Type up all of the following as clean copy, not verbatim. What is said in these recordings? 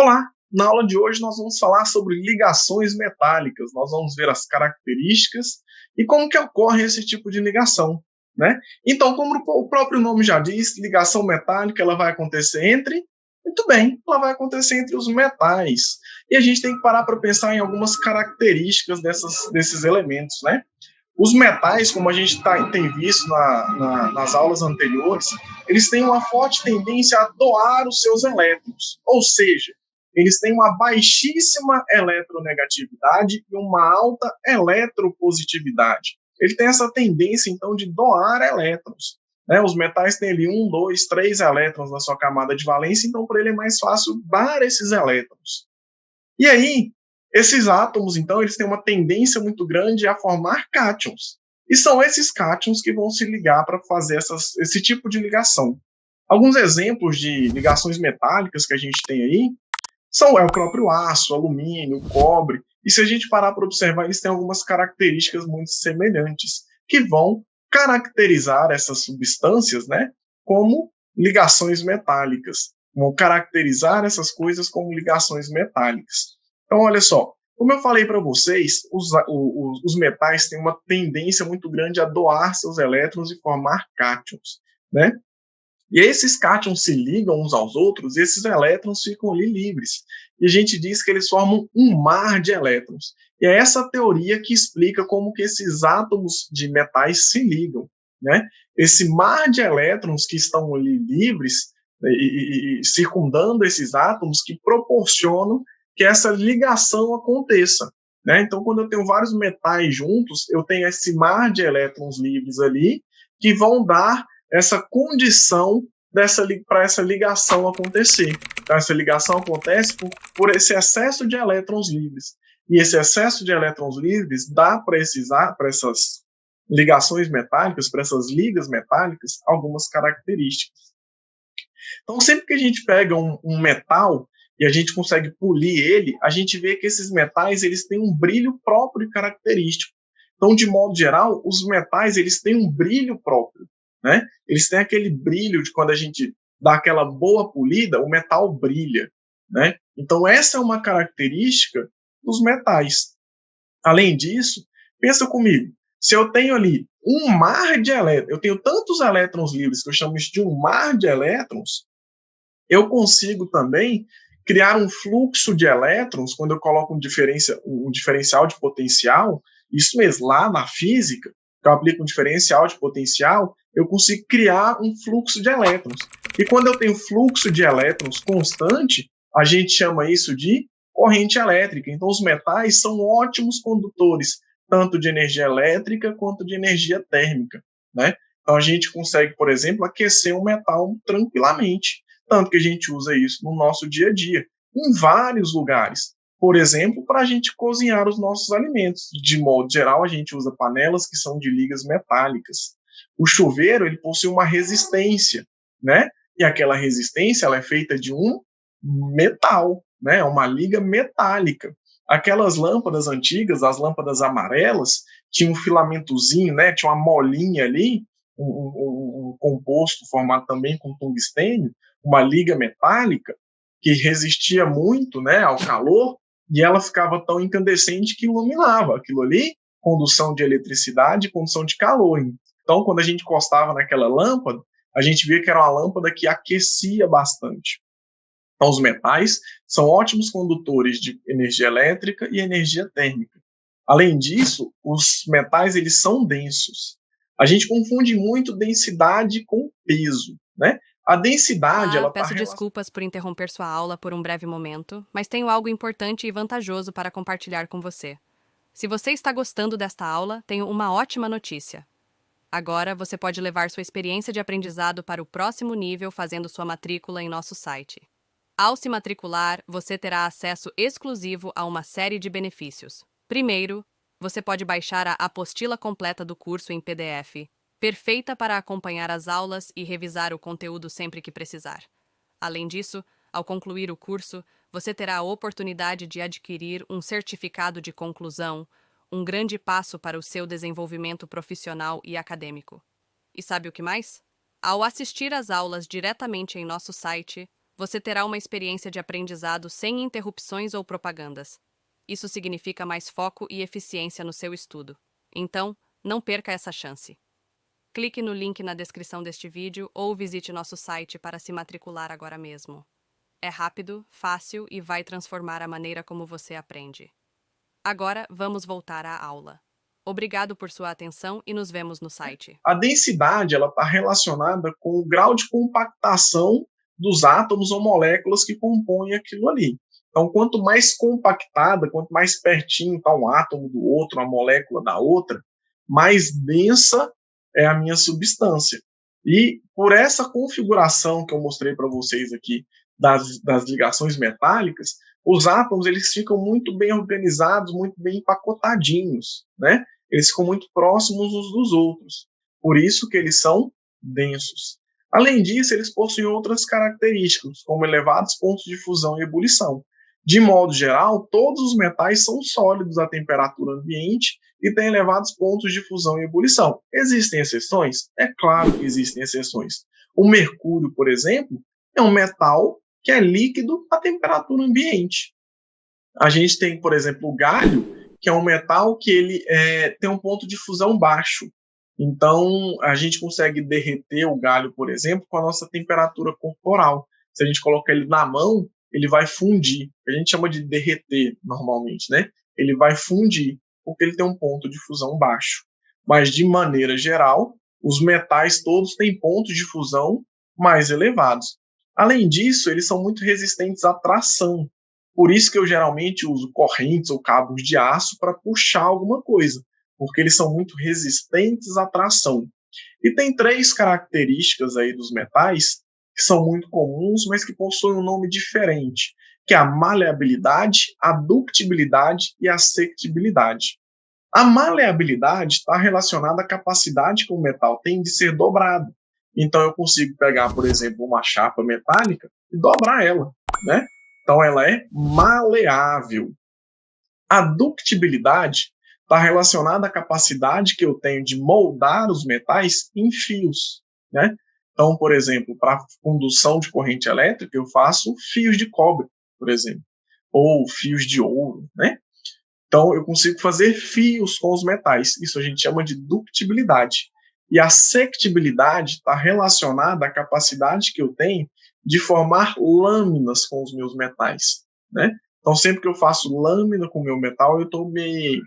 Olá! Na aula de hoje nós vamos falar sobre ligações metálicas. Nós vamos ver as características e como que ocorre esse tipo de ligação, né? Então, como o próprio nome já diz, ligação metálica ela vai acontecer entre, muito bem, ela vai acontecer entre os metais. E a gente tem que parar para pensar em algumas características desses elementos, né? Os metais, como a gente tem visto nas aulas anteriores, eles têm uma forte tendência a doar os seus elétrons, ou seja, eles têm uma baixíssima eletronegatividade e uma alta eletropositividade. Ele tem essa tendência, então, de doar elétrons. Né? Os metais têm ali 1, 2, 3 elétrons na sua camada de valência, então para ele é mais fácil dar esses elétrons. E aí, esses átomos, então, eles têm uma tendência muito grande a formar cátions. E são esses cátions que vão se ligar para fazer esse tipo de ligação. Alguns exemplos de ligações metálicas que a gente tem aí é o próprio aço, alumínio, cobre. E se a gente parar para observar, eles têm algumas características muito semelhantes, que vão caracterizar essas substâncias, né, como ligações metálicas. Vão caracterizar essas coisas como ligações metálicas. Então, olha só, como eu falei para vocês, os metais têm uma tendência muito grande a doar seus elétrons e formar cátions, né? E esses cátions se ligam uns aos outros e esses elétrons ficam ali livres. E a gente diz que eles formam um mar de elétrons. E é essa teoria que explica como que esses átomos de metais se ligam, né? Esse mar de elétrons que estão ali livres e circundando esses átomos que proporcionam que essa ligação aconteça. Né? Então, quando eu tenho vários metais juntos, eu tenho esse mar de elétrons livres ali que vão dar essa condição para essa ligação acontecer. Então, essa ligação acontece por esse excesso de elétrons livres. E esse excesso de elétrons livres dá para essas ligações metálicas, para essas ligas metálicas, algumas características. Então, sempre que a gente pega um metal e a gente consegue polir ele, a gente vê que esses metais eles têm um brilho próprio e característico. Então, de modo geral, os metais eles têm um brilho próprio, né? Eles têm aquele brilho de quando a gente dá aquela boa polida, o metal brilha, né? Então, essa é uma característica dos metais. Além disso, pensa comigo, se eu tenho ali um mar de elétrons, eu tenho tantos elétrons livres que eu chamo isso de um mar de elétrons, eu consigo também criar um fluxo de elétrons quando eu coloco um diferencial de potencial, isso mesmo, lá na física, que eu aplico um diferencial de potencial, eu consigo criar um fluxo de elétrons. E quando eu tenho fluxo de elétrons constante, a gente chama isso de corrente elétrica. Então, os metais são ótimos condutores, tanto de energia elétrica quanto de energia térmica. Né? Então, a gente consegue, por exemplo, aquecer um metal tranquilamente. Tanto que a gente usa isso no nosso dia a dia, em vários lugares. Por exemplo, para a gente cozinhar os nossos alimentos. De modo geral, a gente usa panelas que são de ligas metálicas. O chuveiro ele possui uma resistência, né? E aquela resistência ela é feita de um metal, né? Uma liga metálica. Aquelas lâmpadas antigas, as lâmpadas amarelas, tinha um filamentozinho, né? Tinha uma molinha ali, um composto formado também com tungstênio, uma liga metálica que resistia muito, né, ao calor e ela ficava tão incandescente que iluminava aquilo ali, condução de eletricidade, condução de calor. Então, quando a gente encostava naquela lâmpada, a gente via que era uma lâmpada que aquecia bastante. Então, os metais são ótimos condutores de energia elétrica e energia térmica. Além disso, os metais eles são densos. A gente confunde muito densidade com peso, né? A densidade Olá, ela está peço relacionada. desculpas por interromper sua aula por um breve momento, mas tenho algo importante e vantajoso para compartilhar com você. Se você está gostando desta aula, tenho uma ótima notícia. Agora você pode levar sua experiência de aprendizado para o próximo nível fazendo sua matrícula em nosso site. Ao se matricular, você terá acesso exclusivo a uma série de benefícios. Primeiro, você pode baixar a apostila completa do curso em PDF, perfeita para acompanhar as aulas e revisar o conteúdo sempre que precisar. Além disso, ao concluir o curso, você terá a oportunidade de adquirir um certificado de conclusão, um grande passo para o seu desenvolvimento profissional e acadêmico. E sabe o que mais? Ao assistir às aulas diretamente em nosso site, Você terá uma experiência de aprendizado sem interrupções ou propagandas. Isso significa mais foco e eficiência no seu estudo. Então, não perca essa chance. Clique no link na descrição deste vídeo ou visite nosso site para se matricular agora mesmo. É rápido, fácil e vai transformar a maneira como você aprende. Agora, vamos voltar à aula. Obrigado por sua atenção e nos vemos no site. A densidade ela está relacionada com o grau de compactação dos átomos ou moléculas que compõem aquilo ali. Então, quanto mais compactada, quanto mais pertinho está um átomo do outro, a molécula da outra, mais densa é a minha substância. E por essa configuração que eu mostrei para vocês aqui das ligações metálicas, os átomos eles ficam muito bem organizados, muito bem empacotadinhos, né? Eles ficam muito próximos uns dos outros. Por isso que eles são densos. Além disso, eles possuem outras características, como elevados pontos de fusão e ebulição. De modo geral, todos os metais são sólidos à temperatura ambiente e têm elevados pontos de fusão e ebulição. Existem exceções? É claro que existem exceções. O mercúrio, por exemplo, é um metal que é líquido à temperatura ambiente. A gente tem, por exemplo, o galho, que é um metal que ele tem um ponto de fusão baixo. Então, a gente consegue derreter o galho, por exemplo, com a nossa temperatura corporal. Se a gente colocar ele na mão, ele vai fundir. A gente chama de derreter normalmente, né? Ele vai fundir, porque ele tem um ponto de fusão baixo. Mas, de maneira geral, os metais todos têm pontos de fusão mais elevados. Além disso, eles são muito resistentes à tração. Por isso que eu geralmente uso correntes ou cabos de aço para puxar alguma coisa, porque eles são muito resistentes à tração. E tem três características aí dos metais que são muito comuns, mas que possuem um nome diferente, que é a maleabilidade, a ductibilidade e a sectibilidade. A maleabilidade está relacionada à capacidade que o metal tem de ser dobrado. Então eu consigo pegar, por exemplo, uma chapa metálica e dobrar ela, né? Então ela é maleável. A ductibilidade está relacionada à capacidade que eu tenho de moldar os metais em fios, né? Então, por exemplo, para condução de corrente elétrica, eu faço fios de cobre, por exemplo, ou fios de ouro, né? Então, eu consigo fazer fios com os metais. Isso a gente chama de ductibilidade. E a sectibilidade está relacionada à capacidade que eu tenho de formar lâminas com os meus metais, né? Então, sempre que eu faço lâmina com o meu metal, eu estou me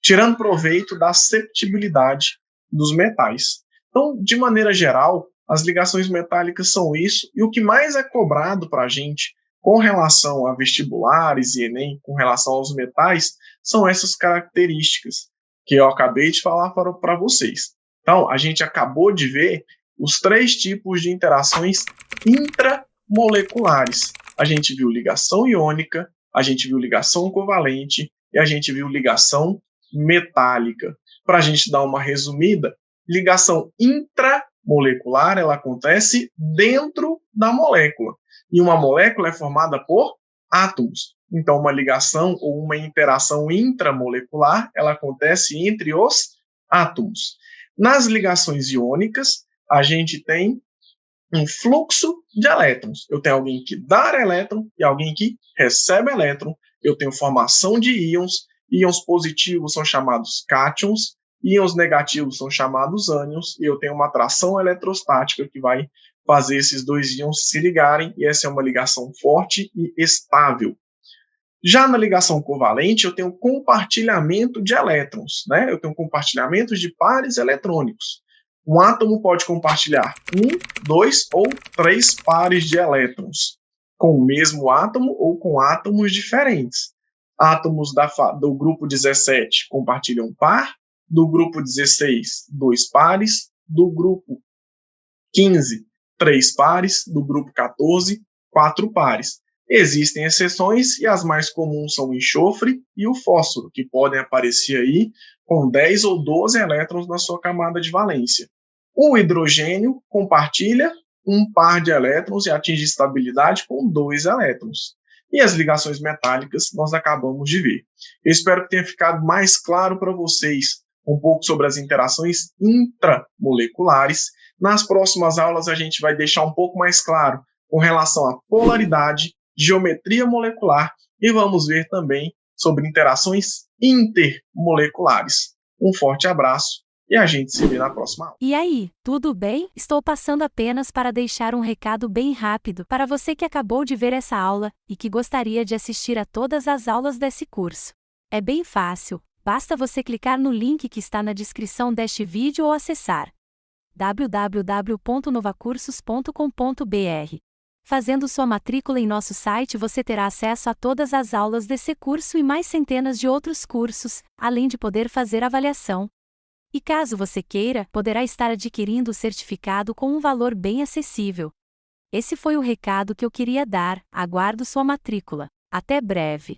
tirando proveito da sectibilidade dos metais. Então, de maneira geral, as ligações metálicas são isso, e o que mais é cobrado para a gente com relação a vestibulares e Enem, com relação aos metais, são essas características que eu acabei de falar para vocês. Então, a gente acabou de ver os três tipos de interações intramoleculares. A gente viu ligação iônica, a gente viu ligação covalente e a gente viu ligação metálica. Para a gente dar uma resumida, ligação intramolecular ela acontece dentro da molécula. E uma molécula é formada por átomos. Então, uma ligação ou uma interação intramolecular ela acontece entre os átomos. Nas ligações iônicas, a gente tem um fluxo de elétrons. Eu tenho alguém que dá elétron e alguém que recebe elétron. Eu tenho formação de íons. Íons positivos são chamados cátions. Íons negativos são chamados ânions. E eu tenho uma atração eletrostática que vai fazer esses dois íons se ligarem. E essa é uma ligação forte e estável. Já na ligação covalente, eu tenho compartilhamento de elétrons, né? Eu tenho compartilhamento de pares eletrônicos. Um átomo pode compartilhar 1, 2 ou 3 pares de elétrons com o mesmo átomo ou com átomos diferentes. Átomos do grupo 17 compartilham um par, do grupo 16, 2 pares, do grupo 15, 3 pares, do grupo 14, 4 pares. Existem exceções e as mais comuns são o enxofre e o fósforo, que podem aparecer aí com 10 ou 12 elétrons na sua camada de valência. O hidrogênio compartilha um par de elétrons e atinge estabilidade com 2 elétrons. E as ligações metálicas nós acabamos de ver. Eu espero que tenha ficado mais claro para vocês um pouco sobre as interações intramoleculares. Nas próximas aulas a gente vai deixar um pouco mais claro com relação à polaridade, geometria molecular e vamos ver também sobre interações intermoleculares. Um forte abraço e a gente se vê na próxima aula. E aí, tudo bem? Estou passando apenas para deixar um recado bem rápido para você que acabou de ver essa aula e que gostaria de assistir a todas as aulas desse curso. É bem fácil, basta você clicar no link que está na descrição deste vídeo ou acessar www.novacursos.com.br. Fazendo sua matrícula em nosso site, você terá acesso a todas as aulas desse curso e mais centenas de outros cursos, além de poder fazer avaliação. E caso você queira, poderá estar adquirindo o certificado com um valor bem acessível. Esse foi o recado que eu queria dar, aguardo sua matrícula. Até breve!